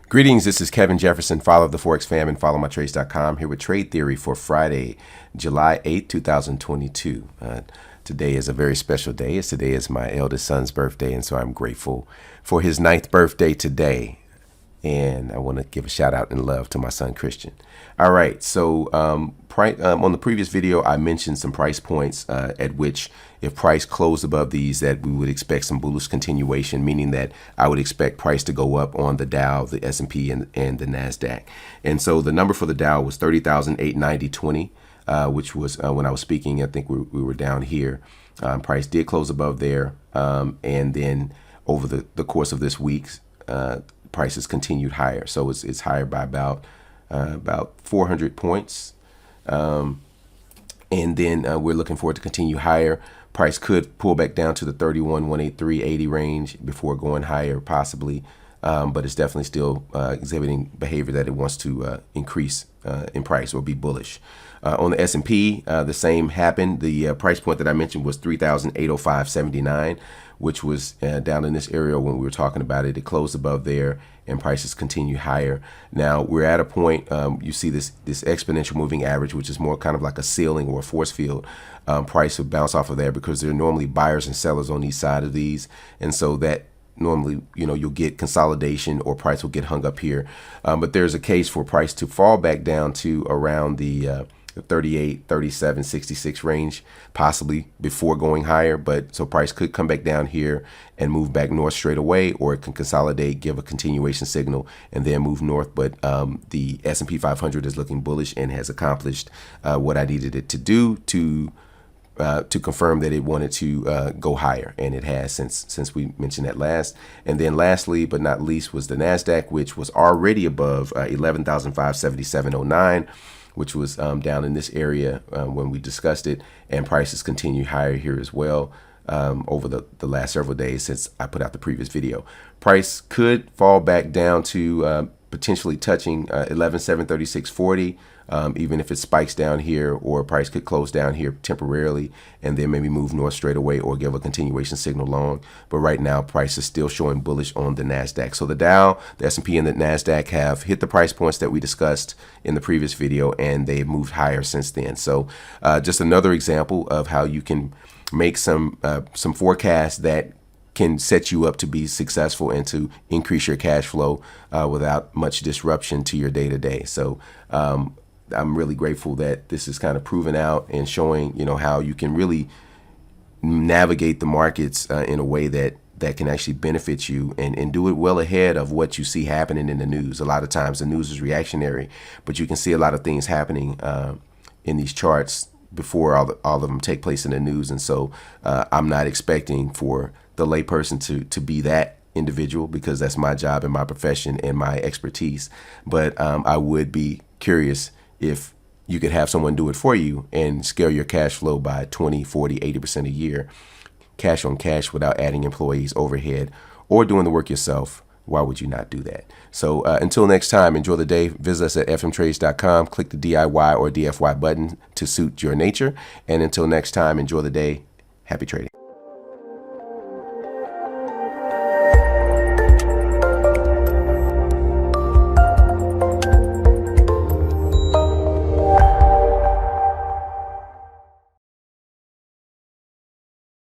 Greetings, this is Kevin Jefferson, follow of the Forex Fam and followmytrades.com, here with Trade Theory for Friday, July 8, 2022. Today is a very special day, as today is my eldest son's birthday, and so I'm grateful for his 9th birthday today. And I want to give a shout out and love to my son, Christian. All right, so on the previous video, I mentioned some price points at which if price closed above these, that we would expect some bullish continuation, meaning that I would expect price to go up on the Dow, the S&P, and the NASDAQ. And so the number for the Dow was 30,890.20, which was when I was speaking, I think we were down here. Price did close above there. And then over the course of this week, prices continued higher. So it's higher by about 400 points. And then we're looking for it to continue higher. Price could pull back down to the 31,183.80 range before going higher possibly. But it's definitely still exhibiting behavior that it wants to increase in price or be bullish. On the S&P, the same happened. The price point that I mentioned was 3,805.79, which was down in this area when we were talking about it. It closed above there, and prices continue higher. Now we're at a point, you see this exponential moving average, which is more kind of like a ceiling or a force field. Price will bounce off of there because there are normally buyers and sellers on each side of these, and so that normally, you'll get consolidation or price will get hung up here. But there's a case for price to fall back down to around the 38, 37, 66 range, possibly before going higher. But so price could come back down here and move back north straight away, or it can consolidate, give a continuation signal, and then move north. But the S&P 500 is looking bullish and has accomplished what I needed it to do to confirm that it wanted to go higher, and it has since we mentioned that last. And then lastly, but not least, was the NASDAQ, which was already above 11,577.09, which was down in this area when we discussed it, and prices continue higher here as well over the last several days since I put out the previous video. Price could fall back down to potentially touching 11,736.40. Even if it spikes down here, or price could close down here temporarily and then maybe move north straight away or give a continuation signal long. But right now, price is still showing bullish on the NASDAQ. So the Dow, the S&P, and the NASDAQ have hit the price points that we discussed in the previous video, and they've moved higher since then. So just another example of how you can make some forecasts that can set you up to be successful and to increase your cash flow without much disruption to your day-to-day. So I'm really grateful that this is kind of proven out and showing, how you can really navigate the markets in a way that can actually benefit you and do it well ahead of what you see happening in the news. A lot of times the news is reactionary, but you can see a lot of things happening in these charts before all of them take place in the news. And so I'm not expecting for the layperson to be that individual, because that's my job and my profession and my expertise. But I would be curious if you could have someone do it for you and scale your cash flow by 20, 40, 80% a year, cash on cash, without adding employees, overhead, or doing the work yourself. Why would you not do that? So until next time, enjoy the day. Visit us at fmtrades.com. Click the DIY or DFY button to suit your nature. And until next time, enjoy the day. Happy trading.